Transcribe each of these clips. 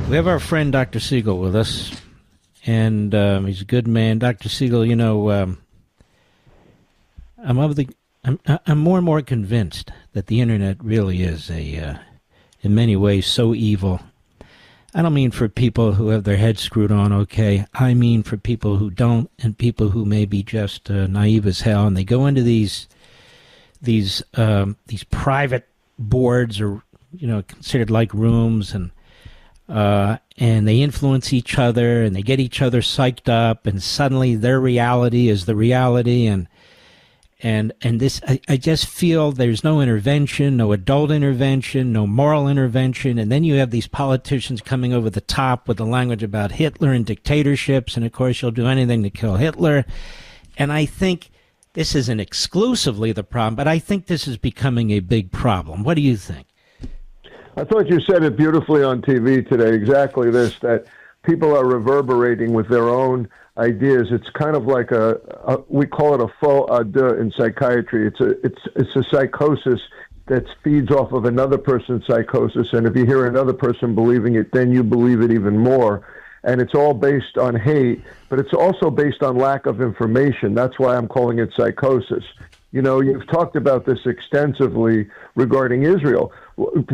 We have our friend Dr. Siegel with us, and he's a good man. Dr. Siegel, you know, I'm more and more convinced that the internet really is in many ways so evil. I don't mean for people who have their heads screwed on, okay? I mean for people who don't, and people who may be just naive as hell, and they go into these private boards, or considered like rooms, and they influence each other, and they get each other psyched up, and suddenly their reality is the reality, and this, I just feel there's no intervention, no adult intervention, no moral intervention, and then you have these politicians coming over the top with the language about Hitler and dictatorships, and of course you'll do anything to kill Hitler, and I think this isn't exclusively the problem, but I think this is becoming a big problem. What do you think? I thought you said it beautifully on TV today, exactly this, that people are reverberating with their own ideas. It's kind of like we call it a faux deux in psychiatry. It's a psychosis that feeds off of another person's psychosis, and if you hear another person believing it, then you believe it even more. And it's all based on hate, but it's also based on lack of information. That's why I'm calling it psychosis. You've talked about this extensively regarding Israel.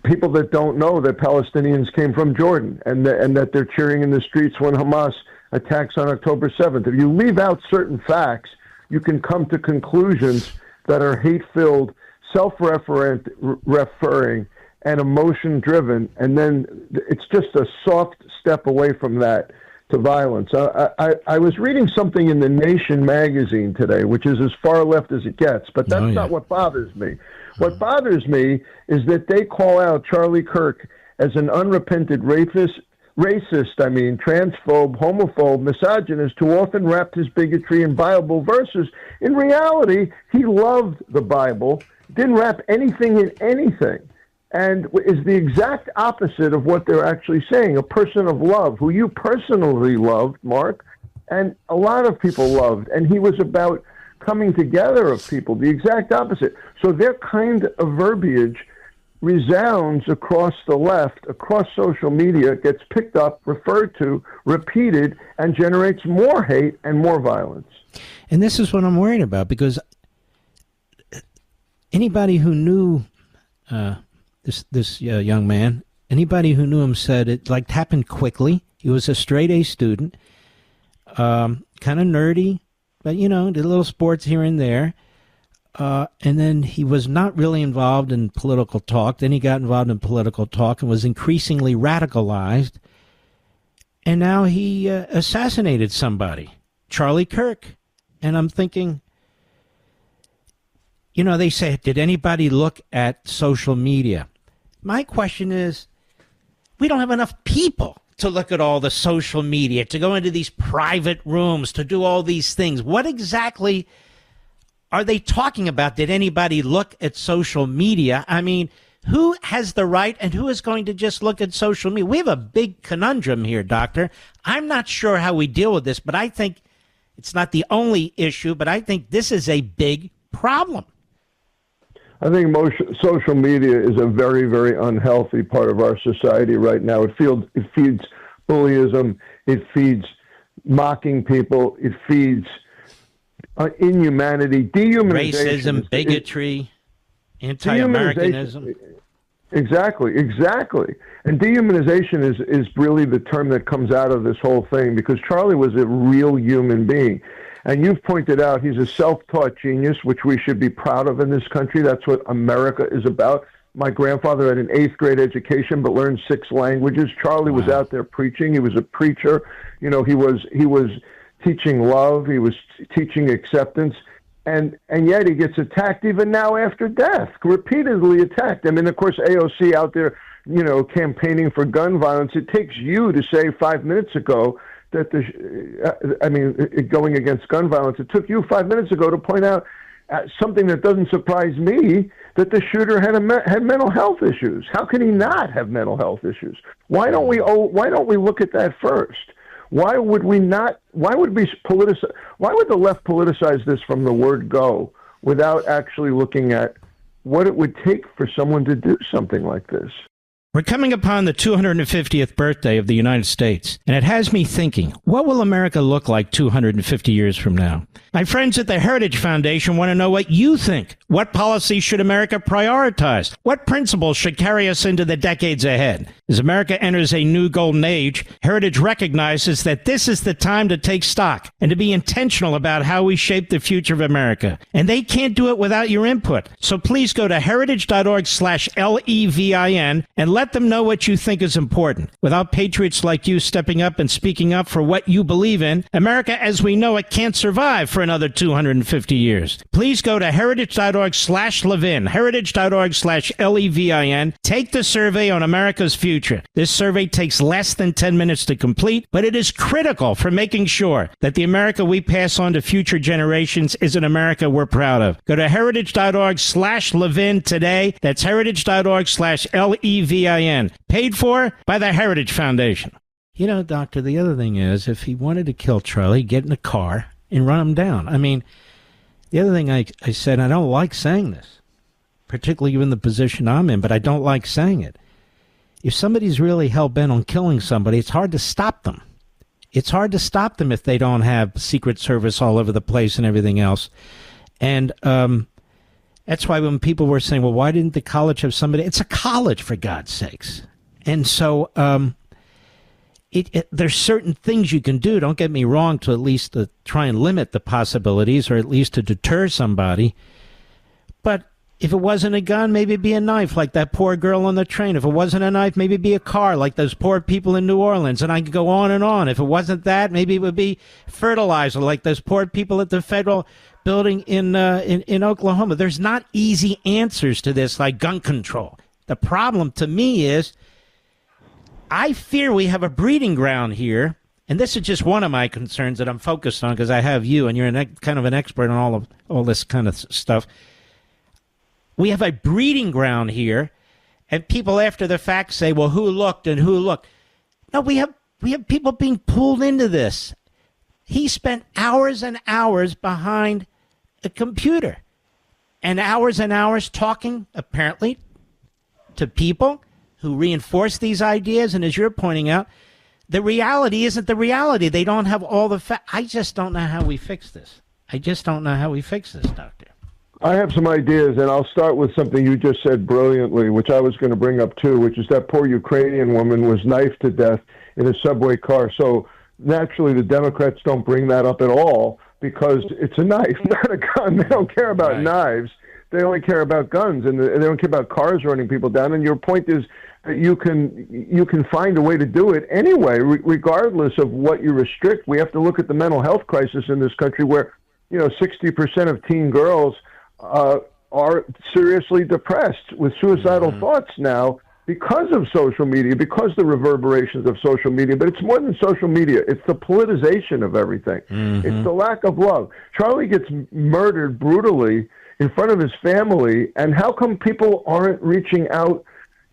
People that don't know that Palestinians came from Jordan and that they're cheering in the streets when Hamas attacks on October 7th. If you leave out certain facts, you can come to conclusions that are hate-filled, self-referring, and emotion-driven, and then it's just a soft step away from that to violence. I was reading something in The Nation magazine today, which is as far left as it gets, but that's not what bothers me. What bothers me is that they call out Charlie Kirk as an unrepentant transphobe, homophobe, misogynist who often wrapped his bigotry in Bible verses. In reality, he loved the Bible, didn't wrap anything in anything, and is the exact opposite of what they're actually saying. A person of love, who you personally loved, Mark, and a lot of people loved, and he was about coming together of people, the exact opposite. So their kind of verbiage resounds across the left, across social media, gets picked up, referred to, repeated, and generates more hate and more violence. And this is what I'm worried about, because anybody who knew this young man, anybody who knew him said it happened quickly. He was a straight A student, kind of nerdy, but did a little sports here and there. And then he was not really involved in political talk. Then he got involved in political talk and was increasingly radicalized. And now he assassinated somebody, Charlie Kirk. And I'm thinking, they say, did anybody look at social media? My question is, we don't have enough people to look at all the social media, to go into these private rooms, to do all these things. What exactly are they talking about? Did anybody look at social media? I mean, who has the right and who is going to just look at social media? We have a big conundrum here, Doctor. I'm not sure how we deal with this, but I think it's not the only issue, but I think this is a big problem. I think social media is a very, very unhealthy part of our society right now. It feeds bullyism. It feeds mocking people. It feeds inhumanity, dehumanization. Racism, bigotry, anti-Americanism. Exactly. And dehumanization is really the term that comes out of this whole thing, because Charlie was a real human being. And you've pointed out he's a self-taught genius, which we should be proud of in this country. That's what America is about. My grandfather had an 8th grade education but learned 6 languages. Charlie was out there preaching. He was a preacher. He was teaching love. He was teaching acceptance. And yet he gets attacked even now after death, repeatedly attacked. I mean, of course, AOC out there, campaigning for gun violence. It takes you to say 5 minutes ago that going against gun violence. It took you 5 minutes ago to point out something that doesn't surprise me, that the shooter had mental health issues. How can he not have mental health issues? Why don't we look at that first? Why would the left politicize this from the word go without actually looking at what it would take for someone to do something like this? We're coming upon the 250th birthday of the United States, and it has me thinking, what will America look like 250 years from now? My friends at the Heritage Foundation want to know what you think. What policies should America prioritize? What principles should carry us into the decades ahead? As America enters a new golden age, Heritage recognizes that this is the time to take stock and to be intentional about how we shape the future of America. And they can't do it without your input. So please go to heritage.org/LEVIN and let them know what you think is important. Without patriots like you stepping up and speaking up for what you believe in, America as we know it can't survive for another 250 years. Please go to heritage.org/Levin, heritage.org/LEVIN. Take the survey on America's future. This survey takes less than 10 minutes to complete, but it is critical for making sure that the America we pass on to future generations is an America we're proud of. Go to heritage.org/Levin today. That's heritage.org/LEVIN. Paid for by the Heritage Foundation. You know, Doctor, the other thing is, if he wanted to kill Charlie, get in a car and run him down. I mean, the other thing I said, I don't like saying this, particularly given the position I'm in, but I don't like saying it. If somebody's really hell-bent on killing somebody, it's hard to stop them. It's hard to stop them if they don't have Secret Service all over the place and everything else. And that's why when people were saying, well, why didn't the college have somebody? It's a college, for God's sakes. And so there's certain things you can do, don't get me wrong, to at least try and limit the possibilities or at least to deter somebody. But if it wasn't a gun, maybe it'd be a knife like that poor girl on the train. If it wasn't a knife, maybe it'd be a car like those poor people in New Orleans. And I could go on and on. If it wasn't that, maybe it would be fertilizer like those poor people at the federal building in Oklahoma. There's not easy answers to this like gun control. The problem to me is I fear we have a breeding ground here, and this is just one of my concerns that I'm focused on because I have you, and you're kind of an expert on all this kind of stuff. We have a breeding ground here, and people after the fact say, well, who looked and who looked? No, we have people being pulled into this. He spent hours and hours behind a computer and hours talking, apparently, to people who reinforce these ideas. And as you're pointing out, the reality isn't the reality. They don't have all the facts. I just don't know how we fix this. Doctor. I have some ideas, and I'll start with something you just said brilliantly, which I was going to bring up too, which is that poor Ukrainian woman was knifed to death in a subway car. So naturally, the Democrats don't bring that up at all because it's a knife, not a gun. They don't care about knives. They only care about guns, and they don't care about cars running people down. And your point is that you can find a way to do it anyway, regardless of what you restrict. We have to look at the mental health crisis in this country, where 60% of teen girls are seriously depressed with suicidal thoughts now because of social media, because the reverberations of social media. But it's more than social media. It's the politicization of everything. It's the lack of love. Charlie gets murdered brutally in front of his family, and how come people aren't reaching out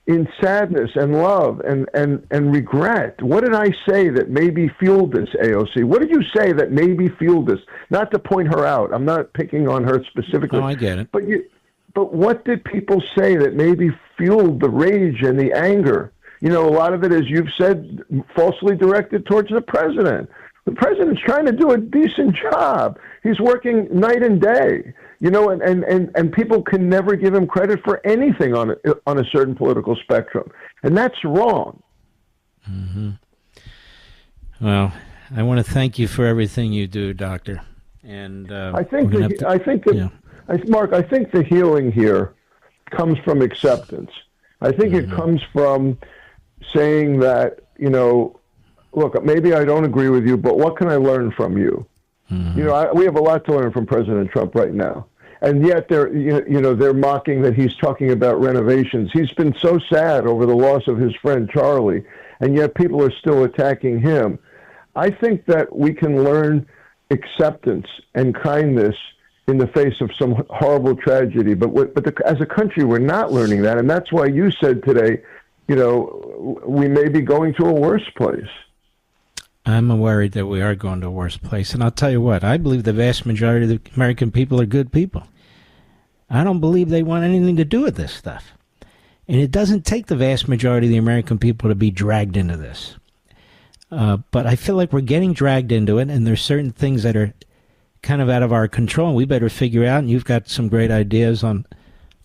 in sadness and love and regret? What did I say that maybe fueled this, AOC? What did you say that maybe fueled this? Not to point her out. I'm not picking on her specifically. No, I get it. But what did people say that maybe fueled the rage and the anger? A lot of it, as you've said, falsely directed towards the president. The president's trying to do a decent job. He's working night and day, and people can never give him credit for anything on a certain political spectrum, and that's wrong. Well, I want to thank you for everything you do, Doctor. And Mark, I think the healing here comes from acceptance. I think it comes from saying that, look, maybe I don't agree with you, but what can I learn from you? We have a lot to learn from President Trump right now. And yet they're mocking that he's talking about renovations. He's been so sad over the loss of his friend Charlie, and yet people are still attacking him. I think that we can learn acceptance and kindness in the face of some horrible tragedy. But as a country, we're not learning that. And that's why you said today, we may be going to a worse place. I'm worried that we are going to a worse place. And I'll tell you what, I believe the vast majority of the American people are good people. I don't believe they want anything to do with this stuff. And it doesn't take the vast majority of the American people to be dragged into this. But I feel like we're getting dragged into it, and there's certain things that are kind of out of our control, and we better figure out, and you've got some great ideas on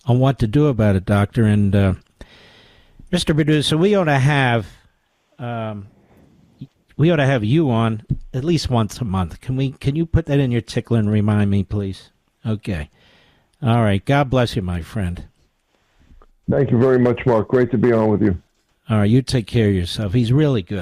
what to do about it, Doctor. And Mr. Producer, we ought to have you on at least once a month. Can you put that in your tickler and remind me, please? Okay. All right. God bless you, my friend. Thank you very much, Mark. Great to be on with you. All right. You take care of yourself. He's really good.